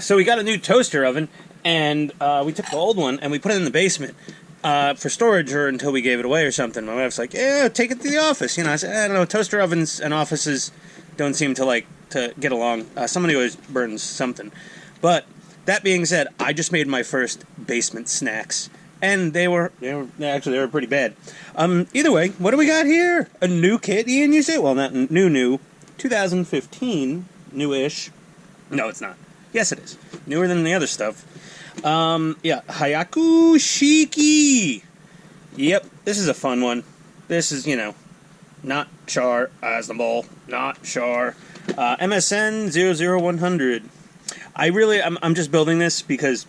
So we got a new toaster oven, and we took the old one and we put it in the basement for storage or until we gave it away or something. My wife's like, "Yeah, take it to the office." You know, I said, "I don't know. Toaster ovens and offices don't seem to get along. Somebody always burns something." But that being said, I just made my first basement snacks, and they were pretty bad. Either way, what do we got here? A new kit, Ian? You say? Well, not new. 2015, newish. No, it's not. Yes, it is. Newer than the other stuff. Yeah, Hyaku Shiki. Yep, this is a fun one. This is, not CHAR AZNABLE, not CHAR. MSN-00100. I'm just building this because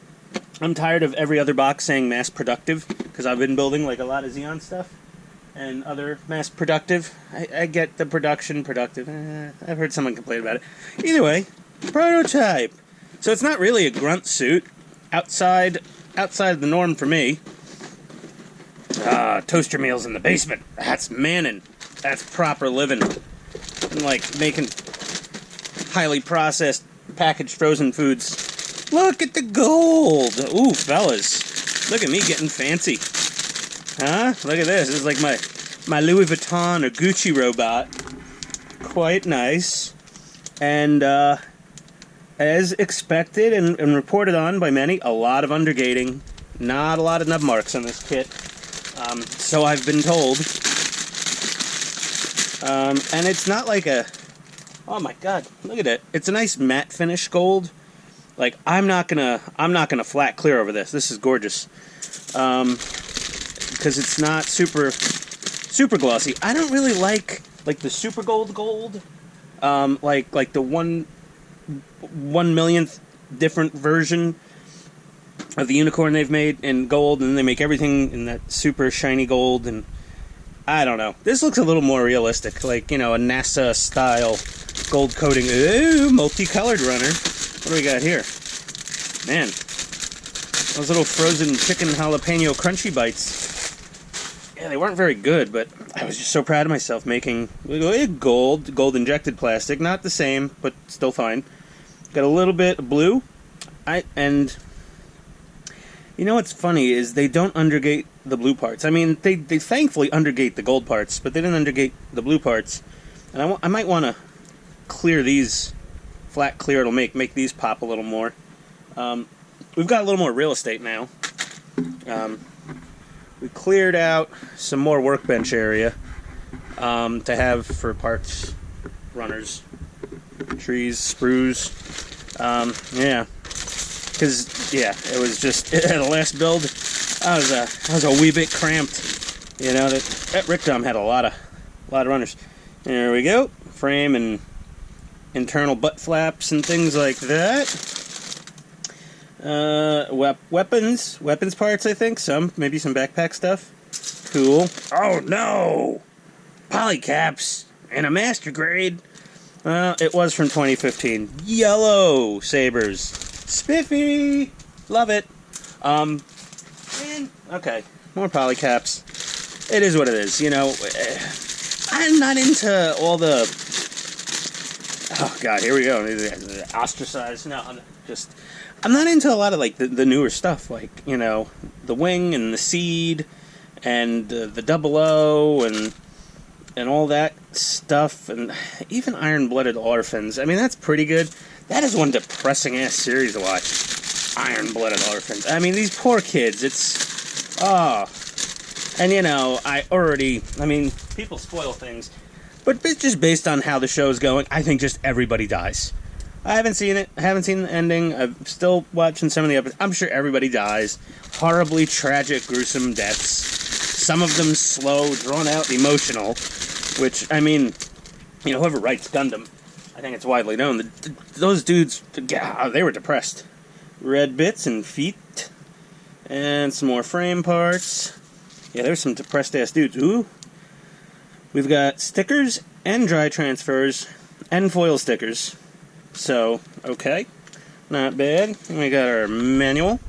I'm tired of every other box saying mass productive, because I've been building a lot of Xeon stuff and other mass productive. I get the productive. I've heard someone complain about it. Either way, prototype. So it's not really a grunt suit. Outside of the norm for me. Toaster meals in the basement. That's manning. That's proper living. And making highly processed, packaged frozen foods. Look at the gold. Ooh, fellas. Look at me getting fancy. Huh? Look at this. This is like my Louis Vuitton or Gucci robot. Quite nice. And, as expected and reported on by many, a lot of undergating. Not a lot of nub marks on this kit. So I've been told. And it's not like a... Oh my god, look at it. It's a nice matte finish gold. I'm not gonna flat clear over this. This is gorgeous. Because it's not super glossy. I don't really like the super gold. Like the 1/1,000,000th different version of the unicorn they've made in gold, and then they make everything in that super shiny gold, and I don't know. This looks a little more realistic, a NASA style gold coating. Ooh, multicolored runner. What do we got here? Man, those little frozen chicken jalapeno crunchy bites. Yeah, they weren't very good, but I was just so proud of myself making gold injected plastic. Not the same, but still fine. Got a little bit of blue. And you know what's funny is they don't undergate the blue parts. I mean, they thankfully undergate the gold parts, but they didn't undergate the blue parts. And I might want to clear these, flat clear. It'll make these pop a little more. We've got a little more real estate now. We cleared out some more workbench area to have for parts, runners, trees, sprues. Yeah. Because, it was just, the last build, I was a wee bit cramped. That Rickdom had a lot of runners. There we go. Frame and internal butt flaps and things like that. Weapons parts, I think. Maybe some backpack stuff. Cool. Oh, no! Polycaps and a master grade. It was from 2015. Yellow sabers. Spiffy! Love it. Okay. More polycaps. It is what it is, I'm not into all the... Oh, God, here we go. Ostracized. No, I'm not into a lot of, the newer stuff. The wing and the seed and the 00 and all that stuff. And even Iron-Blooded Orphans. I mean, that's pretty good. That is one depressing-ass series to watch. Iron-Blooded Orphans. I mean, these poor kids, it's... Oh. And, people spoil things. But it's just based on how the show's going. I think just everybody dies. I haven't seen it. I haven't seen the ending. I'm still watching some of the episodes. I'm sure everybody dies. Horribly tragic, gruesome deaths. Some of them slow, drawn-out, emotional. Which, whoever writes Gundam, I think it's widely known. Those dudes, they were depressed. Red bits and feet. And some more frame parts. Yeah, there's some depressed-ass dudes. Ooh. We've got stickers and dry transfers and foil stickers. So, okay. Not bad. And we got our manual.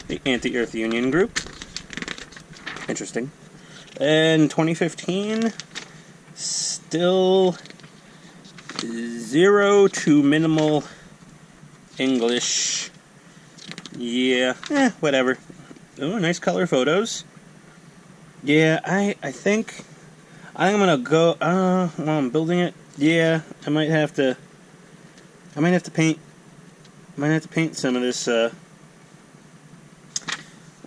The Anti-Earth Union Group. Interesting. And 2015, still 0 to minimal English. Yeah, whatever. Oh, nice color photos. Yeah, I think I'm gonna go. While I'm building it, yeah, I might have to paint. Might have to paint some of this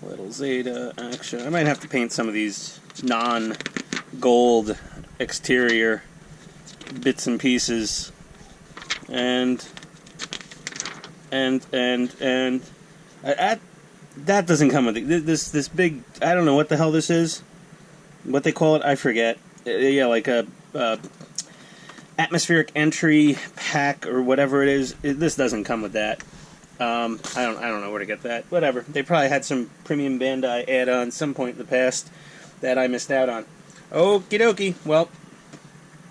little Zeta action. I might have to paint some of these non-gold exterior bits and pieces, and that doesn't come with it. This big, I don't know what the hell this is. What they call it, I forget. Yeah, like a atmospheric entry pack or whatever it is. This doesn't come with that. I don't know where to get that. Whatever. They probably had some premium Bandai add-on some point in the past that I missed out on. Okie dokie. Well,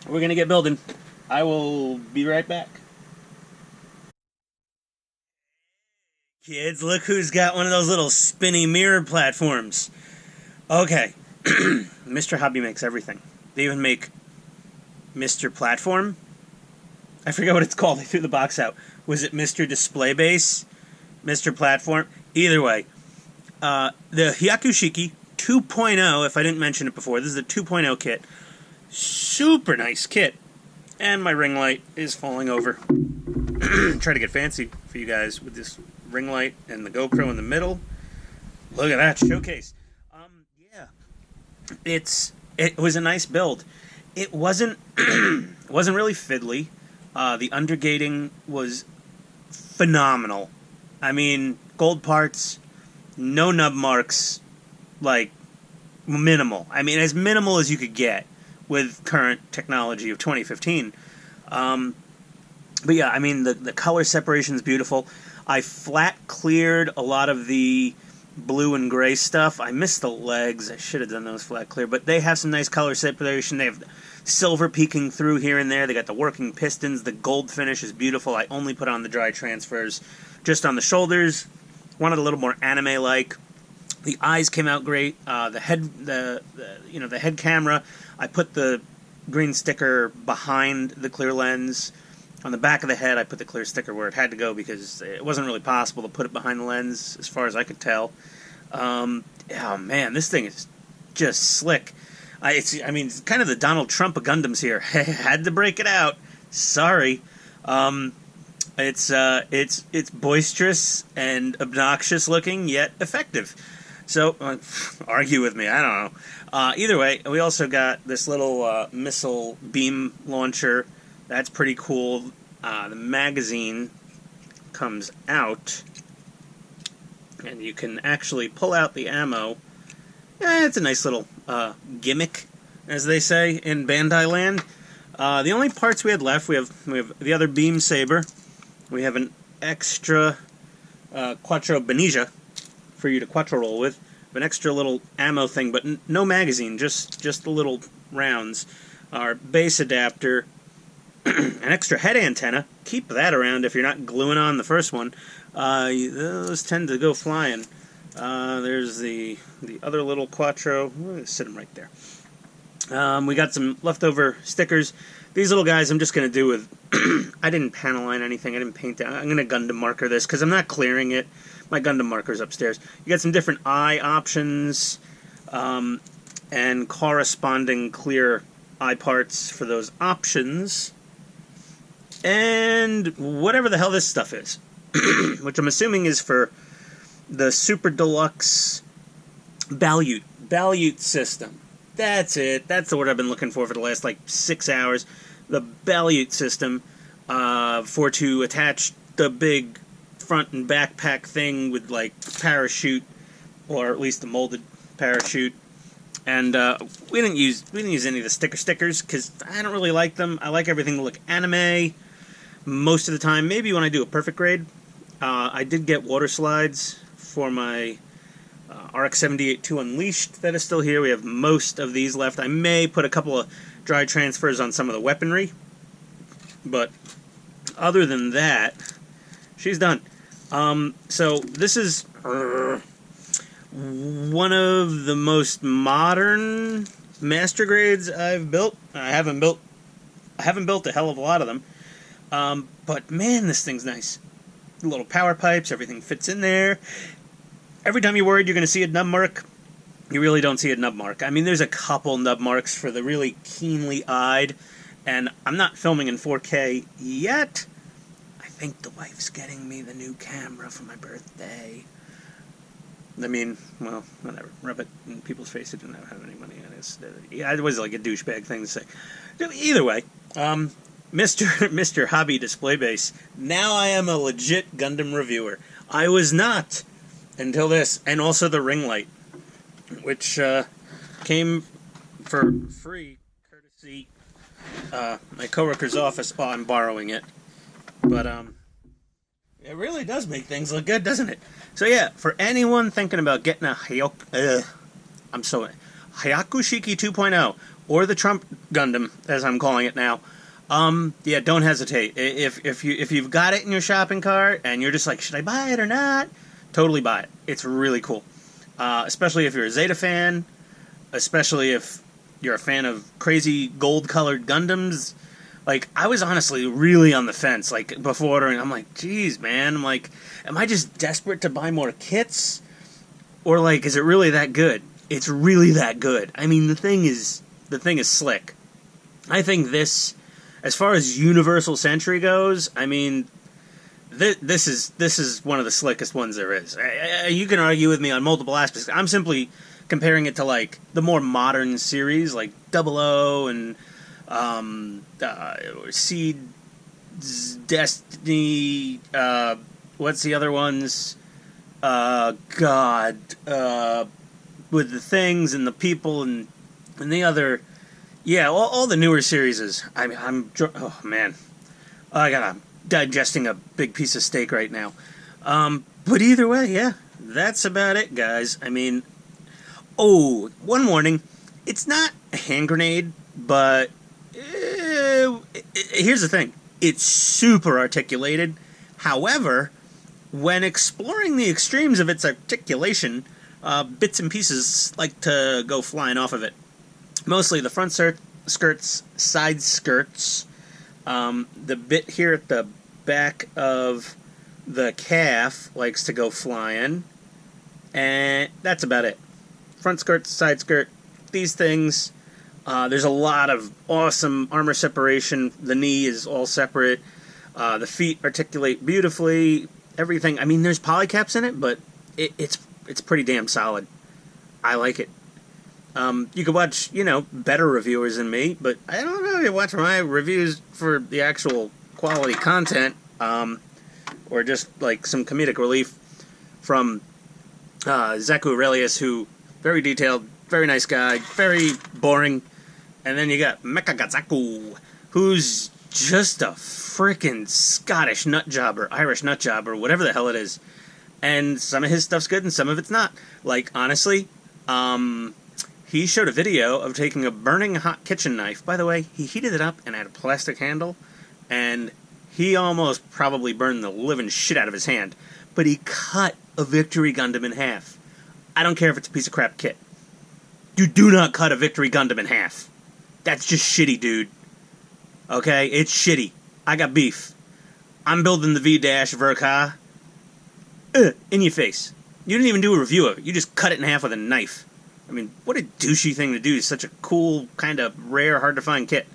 we're gonna get building. I will be right back. Kids, look who's got one of those little spinny mirror platforms. Okay. Mr. Hobby makes everything. They even make Mr. Platform. I forget what it's called. They threw the box out. Was it Mr. Display Base? Mr. Platform? Either way. The Hyaku Shiki 2.0, if I didn't mention it before, this is the 2.0 kit. Super nice kit. And my ring light is falling over. Try to get fancy for you guys with this ring light and the GoPro in the middle. Look at that showcase. Yeah. It was a nice build. It wasn't really fiddly. The undergating was phenomenal. I mean, gold parts, no nub marks, like minimal. I mean, as minimal as you could get with current technology of 2015. But yeah, I mean, the color separation is beautiful. I flat cleared a lot of the blue and gray stuff. I missed the legs. I should have done those flat clear, but they have some nice color separation. They have silver peeking through here and there. They got the working pistons. The gold finish is beautiful. I only put on the dry transfers just on the shoulders. Wanted a little more anime-like. The eyes came out great. The head camera. I put the green sticker behind the clear lens. On the back of the head, I put the clear sticker where it had to go because it wasn't really possible to put it behind the lens, as far as I could tell. Oh man, this thing is just slick. It's kind of the Donald Trump of Gundams here. Had to break it out. Sorry. It's boisterous and obnoxious looking, yet effective. So, argue with me, I don't know. Either way, we also got this little missile beam launcher. That's pretty cool. The magazine comes out, and you can actually pull out the ammo. It's a nice little gimmick, as they say in Bandai land. The only parts we had left, we have the other beam saber. We have an extra Quattro Bajeena for you to Quattro roll with. An extra little ammo thing, but no magazine, just the little rounds. Our base adapter. An extra head antenna. Keep that around if you're not gluing on the first one. Those tend to go flying. There's the other little Quattro. We're going to sit them right there. We got some leftover stickers. These little guys I'm just going to do with... I didn't panel line anything. I didn't paint that. I'm going to Gundam marker this because I'm not clearing it. My Gundam marker's upstairs. You got some different eye options and corresponding clear eye parts for those options. And whatever the hell this stuff is, which I'm assuming is for the Super Deluxe Balyute system. That's it. That's the word I've been looking for the last, 6 hours. The Balyute system for to attach the big front and backpack thing with, parachute, or at least the molded parachute. And we didn't use any of the stickers because I don't really like them. I like everything to look anime most of the time. Maybe when I do a perfect grade. I did get water slides for my RX-78-2 Unleashed that is still here. We have most of these left. I may put a couple of dry transfers on some of the weaponry. But other than that, she's done. So this is one of the most modern master grades I've built. I haven't built a hell of a lot of them. But man, this thing's nice. little power pipes, everything fits in there. Every time you're worried you're going to see a nub mark, you really don't see a nub mark. I mean, there's a couple nub marks for the really keenly eyed, and I'm not filming in 4K yet. I think the wife's getting me the new camera for my birthday. I mean, well, whatever. Rub it in people's faces. They don't have any money on it. Yeah, it was like a douchebag thing to say. Either way, Mr. Hobby Display Base. Now I am a legit Gundam reviewer. I was not until this, and also the ring light, which came for free, courtesy my coworker's office. Oh, I'm borrowing it, but it really does make things look good, doesn't it? So yeah, for anyone thinking about getting a Hyaku Shiki 2.0 or the Trump Gundam, as I'm calling it now, yeah, don't hesitate. If you've got it in your shopping cart and you're just like, should I buy it or not? Totally buy it. It's really cool, especially if you're a Zeta fan, especially if you're a fan of crazy gold-colored Gundams. Like, I was honestly really on the fence, like, before ordering. I'm like, geez, man. I'm like, am I just desperate to buy more kits? Or, like, is it really that good? It's really that good. I mean, the thing is slick. I think this, as far as Universal Century goes, I mean, this is one of the slickest ones there is. You can argue with me on multiple aspects. I'm simply comparing it to, like, the more modern series, like 00 and Seed, Destiny, what's the other ones? God, with the things and the people and the other, yeah, all the newer series. I mean, oh man, I'm digesting a big piece of steak right now. But either way, yeah, that's about it, guys. I mean, oh, one warning, it's not a hand grenade, but here's the thing. It's super articulated. However, when exploring the extremes of its articulation, bits and pieces like to go flying off of it. Mostly the front skirts, side skirts, the bit here at the back of the calf likes to go flying, and that's about it. Front skirt, side skirt, these things. There's a lot of awesome armor separation. The knee is all separate. The feet articulate beautifully. Everything. I mean, there's polycaps in it, but it's pretty damn solid. I like it. You could watch, better reviewers than me, but I don't know. You watch my reviews for the actual quality content, or just like some comedic relief from Zaku Aurelius, who very detailed, very nice guy, very boring. And then you got Mekagazaku, who's just a frickin' Scottish nutjob or Irish nutjob or whatever the hell it is. And some of his stuff's good and some of it's not. Like, honestly, he showed a video of taking a burning hot kitchen knife. By the way, he heated it up and had a plastic handle, and he almost probably burned the living shit out of his hand. But he cut a Victory Gundam in half. I don't care if it's a piece of crap kit. You do not cut a Victory Gundam in half. That's just shitty, dude. Okay? It's shitty. I got beef. I'm building the V-Verka. In your face. You didn't even do a review of it. You just cut it in half with a knife. I mean, what a douchey thing to do. It's such a cool, kind of rare, hard-to-find kit.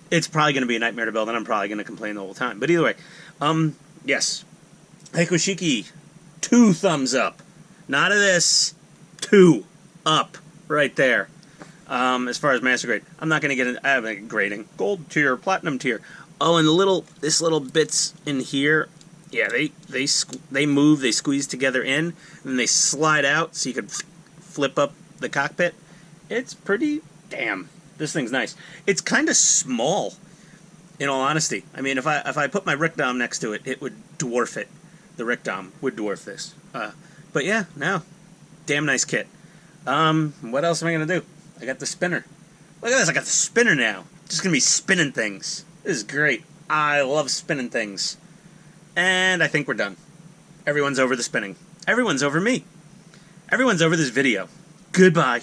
It's probably going to be a nightmare to build, and I'm probably going to complain the whole time. But either way, yes. Hyaku Shiki, 2 thumbs up. Not of this. 2 up. Right there. As far as master grade, I'm not going to get into, I have a grading. Gold tier, platinum tier. Oh, and this little bits in here, yeah, they move, they squeeze together in, and then they slide out so you can flip up the cockpit. It's pretty, damn, this thing's nice. It's kind of small, in all honesty. I mean, if I put my Rickdom next to it, it would dwarf it. The Rickdom would dwarf this. But yeah, no, damn nice kit. What else am I going to do? I got the spinner. Look at this, I got the spinner now. Just going to be spinning things. This is great. I love spinning things. And I think we're done. Everyone's over the spinning. Everyone's over me. Everyone's over this video. Goodbye.